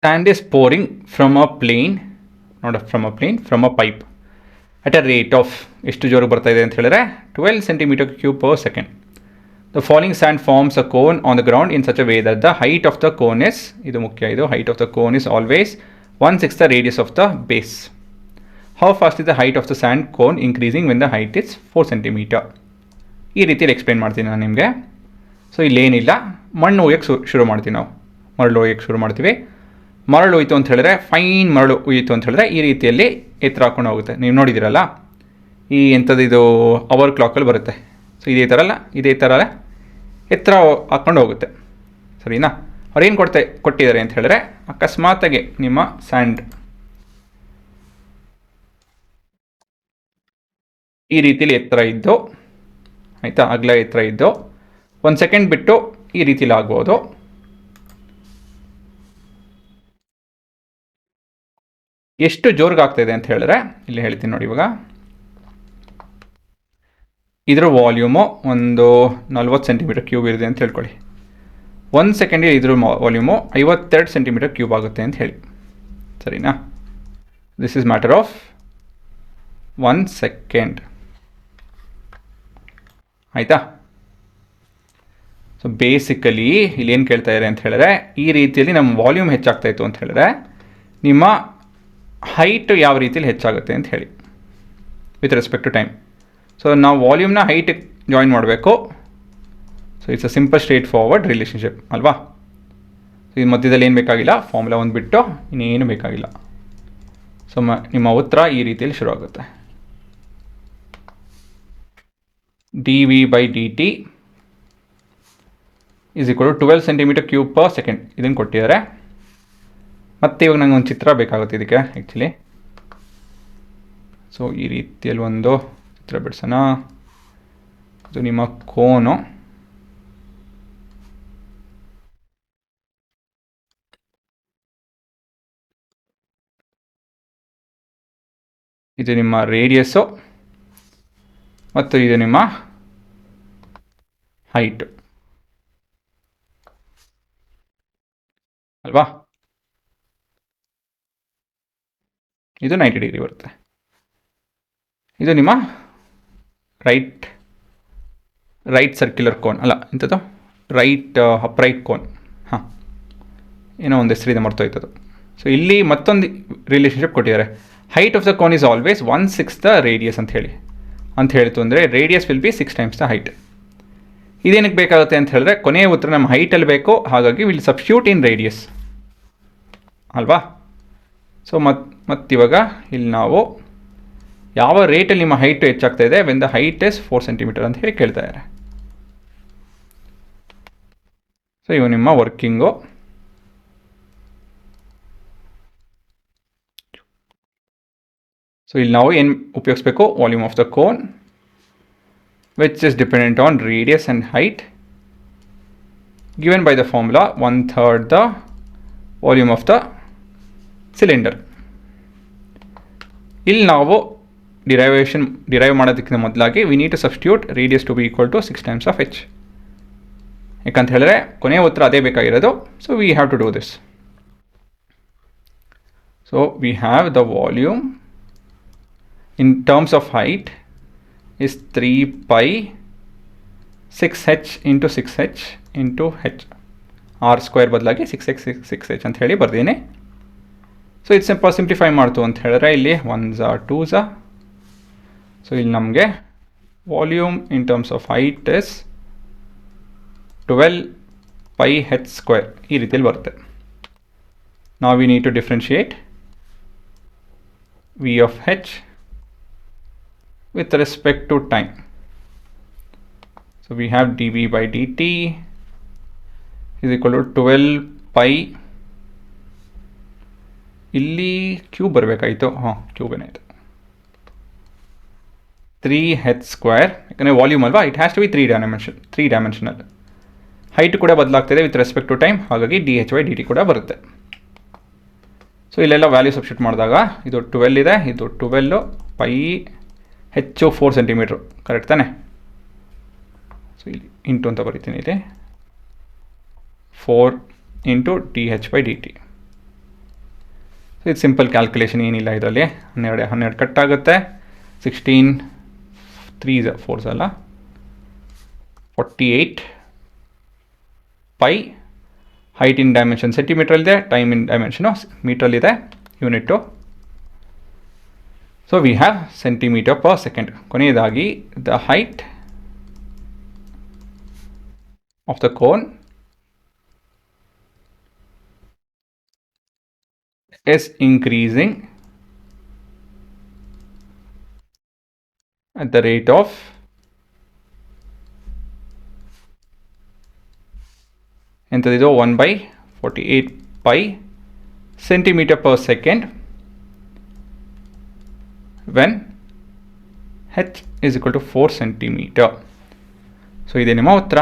Sand is pouring from a plane, not from a plane, from a pipe at a rate of ಎಷ್ಟು ಜೋರು ಬರ್ತಾ ಇದೆ ಅಂತ ಹೇಳಿದ್ರೆ 12 centimeter cube per second. The falling sand forms a cone on the ground in such a way that the height of the cone is, ಇದು ಮುಖ್ಯ ಇದು, height of the cone is always 1/6 the radius of the base. How fast is the height of the sand cone increasing when the height is 4 centimeter? ಈ ರೀತಿಯಲ್ಲಿ explain ಮಾಡ್ತೀನಿ ನಾನು ನಿಮಗೆ. So ಇಲ್ಲೇನಿಲ್ಲ, ಮಣ್ಣು ಒಯ್ಯಕ್ಕೆ ಶುರು ಮಾಡ್ತೀವಿ ನಾವು. ಮರಳು ಒಯ್ಯಕ್ಕೆ ಶುರು ಮಾಡ್ತೀವಿ. ಮರಳು ಹೋಯ್ತು ಅಂತ ಹೇಳಿದ್ರೆ, ಫೈನ್ ಮರಳು ಹೋಯಿತು ಅಂತ ಹೇಳಿದ್ರೆ ಈ ರೀತಿಯಲ್ಲಿ ಎತ್ತರ ಹಾಕೊಂಡು ಹೋಗುತ್ತೆ. ನೀವು ನೋಡಿದ್ದೀರಲ್ಲ, ಈ ಎಂಥದ್ದು ಇದು ಅವರ್ ಕ್ಲಾಕಲ್ಲಿ ಬರುತ್ತೆ. ಸೊ ಇದೇ ಥರ ಎತ್ತರ ಹಾಕ್ಕೊಂಡು ಹೋಗುತ್ತೆ. ಸರಿನಾ? ಅವ್ರು ಏನು ಕೊಟ್ಟಿದ್ದಾರೆ ಅಂತ ಹೇಳಿದ್ರೆ, ಅಕಸ್ಮಾತಾಗಿ ನಿಮ್ಮ ಸ್ಯಾಂಡ್ ಈ ರೀತಿಯಲ್ಲಿ ಎತ್ತರ ಇದ್ದು, ಆಯಿತಾ, ಅಗಲ ಎತ್ತರ ಇದ್ದು 1 ಸೆಕೆಂಡ್ ಬಿಟ್ಟು ಈ ರೀತಿಯಲ್ಲಿ ಆಗ್ಬೋದು. ಎಷ್ಟು ಜೋರ್ಗೆ ಆಗ್ತಾಯಿದೆ ಅಂತ ಹೇಳಿದ್ರೆ ಇಲ್ಲಿ ಹೇಳ್ತೀನಿ ನೋಡಿ. ಇವಾಗ ಇದರ ವಾಲ್ಯೂಮು ಒಂದು 40 ಸೆಂಟಿಮೀಟರ್ ಕ್ಯೂಬ್ ಇರಿದೆ ಅಂತ ಹೇಳ್ಕೊಳ್ಳಿ. 1 ಸೆಕೆಂಡಿಗೆ ಇದ್ರ ವಾಲ್ಯೂಮು 52 ಸೆಂಟಿಮೀಟರ್ ಕ್ಯೂಬ್ ಆಗುತ್ತೆ ಅಂತ ಹೇಳಿ. ಸರಿನಾ? This is matter of 1 second. ಆಯಿತಾ? ಸೊ ಬೇಸಿಕಲಿ ಇಲ್ಲಿ ಏನು ಕೇಳ್ತಾ ಇದ್ದಾರೆ ಅಂತ ಹೇಳಿದ್ರೆ, ಈ ರೀತಿಯಲ್ಲಿ ನಮ್ಮ ವಾಲ್ಯೂಮ್ ಹೆಚ್ಚಾಗ್ತಾಯಿತ್ತು ಅಂತ ಹೇಳಿದ್ರೆ ನಿಮ್ಮ ಹೈಟ್ ಯಾವ ರೀತಿಯಲ್ಲಿ ಹೆಚ್ಚಾಗುತ್ತೆ ಅಂತ ಹೇಳಿ, with respect to time. So ನಾವು ವಾಲ್ಯೂಮ್ನ ಹೈಟಿಗೆ ಜಾಯಿನ್ ಮಾಡಬೇಕು. So it's a simple straightforward relationship ಅಲ್ವಾ? ಸೊ ಈ ಮಧ್ಯದಲ್ಲಿ ಏನು ಬೇಕಾಗಿಲ್ಲ, ಫಾರ್ಮುಲಾ 1 ಬಿಟ್ಟು ಇನ್ನೇನು ಬೇಕಾಗಿಲ್ಲ. ಸೊ ನಿಮ್ಮ ಉತ್ತರ ಈ ರೀತಿಯಲ್ಲಿ ಶುರು ಆಗುತ್ತೆ. dv/dt is equal to 12 centimeter cube per second. ಇದನ್ನು ಕೊಟ್ಟಿದ್ದಾರೆ. ಮತ್ತು ಇವಾಗ ನಂಗೆ ಒಂದು ಚಿತ್ರ ಬೇಕಾಗುತ್ತೆ ಇದಕ್ಕೆ ಆ್ಯಕ್ಚುಲಿ. ಸೊ ಈ ರೀತಿಯಲ್ಲಿ ಒಂದು ಚಿತ್ರ ಬಿಡಿಸೋಣ. ಇದು ನಿಮ್ಮ ಕೋನು. ಇದು ನಿಮ್ಮ ರೇಡಿಯಸ್ಸು ಮತ್ತು ಇದು ನಿಮ್ಮ ಹೈಟು ಅಲ್ವಾ? ಇದು 90 ಡಿಗ್ರಿ ಬರುತ್ತೆ. ಇದು ನಿಮ್ಮ ರೈಟ್ ಸರ್ಕ್ಯುಲರ್ ಕೋನ್ ಅಲ್ಲ, ಇಂಥದ್ದು ರೈಟ್ ಅಪ್ರೈಟ್ ಕೋನ್. ಹಾಂ, ಏನೋ ಒಂದು ಹೆಸರಿದೆ, ಮರ್ತೋಯ್ತದು. ಸೊ ಇಲ್ಲಿ ಮತ್ತೊಂದು ರಿಲೇಷನ್ಶಿಪ್ ಕೊಟ್ಟಿದ್ದಾರೆ. Height of the cone is always 1/6 the radius ಅಂತ ಹೇಳ್ತು ಅಂದರೆ radius will be 6 times the height. ಇದೇನಕ್ಕೆ ಬೇಕಾಗುತ್ತೆ ಅಂತ ಹೇಳಿದ್ರೆ, ಕೊನೆಯ ಉತ್ತರ ನಮ್ಮ ಹೈಟಲ್ಲಿ ಬೇಕು, ಹಾಗಾಗಿ ವಿಲ್ ಸಬ್ಸ್ಟ್ಯೂಟ್ ಇನ್ ರೇಡಿಯಸ್ ಅಲ್ವಾ? ಸೊ ಮತ್ತಿವಾಗ ಇಲ್ಲಿ ನಾವು ಯಾವ ರೇಟಲ್ಲಿ ನಿಮ್ಮ ಹೈಟು ಹೆಚ್ಚಾಗ್ತಾ ಇದೆ, when the height is 4 centimetre ಅಂತ ಹೇಳಿ ಕೇಳ್ತಾ ಇದ್ದಾರೆ. ಸೊ ಇವು ನಿಮ್ಮ ವರ್ಕಿಂಗು. ಸೊ ಇಲ್ಲಿ ನಾವು ಏನು ಉಪಯೋಗಿಸ್ಬೇಕು, volume of the cone which is dependent on radius and height given by the formula 1/3 the volume of the cylinder. ಇಲ್ಲಿ ನಾವು ಡಿರೈವ್ ಮಾಡೋದಕ್ಕಿಂತ ಮೊದಲಾಗಿ we need to substitute radius to be equal to 6 times of h. ಯಾಕಂತ ಹೇಳಿದ್ರೆ ಕೊನೆಯ ಉತ್ತರ ಅದೇ ಬೇಕಾಗಿರೋದು. So we have to do this. So we have the volume in terms of height is 3 pi 6h into 6h into h. r square ಬದಲಾಗಿ 6h ಅಂತ ಹೇಳಿ ಬರ್ತೀನಿ. ಸೊ ಇದು ಸಿಂಪ್ಲಿಫೈ ಮಾಡ್ತು ಅಂತ ಹೇಳಿದ್ರೆ ಇಲ್ಲಿ 1s 2s. ಸೊ ಇಲ್ಲಿ ನಮಗೆ volume in terms of height is 12 pi h square ಈ ರೀತಿಯಲ್ಲಿ ಬರುತ್ತೆ. ನಾವು we need to differentiate v of h with respect to time. So we have dv/dt is equal to 12 pi, ಇಲ್ಲಿ cube ಬರಬೇಕಾಯಿತು, ಹಾಂ cube ಏನಾಯಿತು, 3h ಸ್ಕ್ವೇರ್. ಯಾಕಂದರೆ volume ಅಲ್ವಾ, it has to be 3 dimensional. Height ಕೂಡ ಬದಲಾಗ್ತಿದೆ ವಿತ್ ರೆಸ್ಪೆಕ್ಟ್ ಟು ಟೈಮ್, ಹಾಗಾಗಿ dh/dt ಕೂಡ ಬರುತ್ತೆ. ಸೊ ಇಲ್ಲೆಲ್ಲ ವ್ಯಾಲ್ಯೂ ಸಬ್ಸ್ಟಿಟ್ಯೂಟ್ ಮಾಡಿದಾಗ ಇದು 12 ಇದೆ, ಇದು 12 pi ಹೆಚ್ಚು 4 ಸೆಂಟಿಮೀಟ್ರು, ಕರೆಕ್ಟ್ ತಾನೆ? ಸೊ ಇಲ್ಲಿ ಇಂಟು ಅಂತ ಬರೀತೀನಿ, ಇಲ್ಲಿ 4 into dh/dt. ಸೊ ಇದು ಸಿಂಪಲ್ ಕ್ಯಾಲ್ಕುಲೇಷನ್, ಏನಿಲ್ಲ ಇದರಲ್ಲಿ. 12 ಕಟ್ ಆಗುತ್ತೆ. 16 3 4 ಅಲ್ಲ, 48 ಪೈ. ಹೈಟ್ ಇನ್ ಡೈಮೆನ್ಷನ್ ಸೆಂಟಿಮೀಟ್ರಲ್ಲಿದೆ, ಟೈಮ್ ಇನ್ ಡೈಮೆನ್ಷನು ಮೀಟ್ರಲ್ಲಿದೆ, unit. So we have centimetre per second. ಕೊನೆಯದಾಗಿ the height of the cone is increasing at the rate of ಎಂಥದಿದು 1/48 pi centimeter per second when h is equal to 4 centimeter. So ಇದೇ ನಿಮ್ಮ ಉತ್ತರ.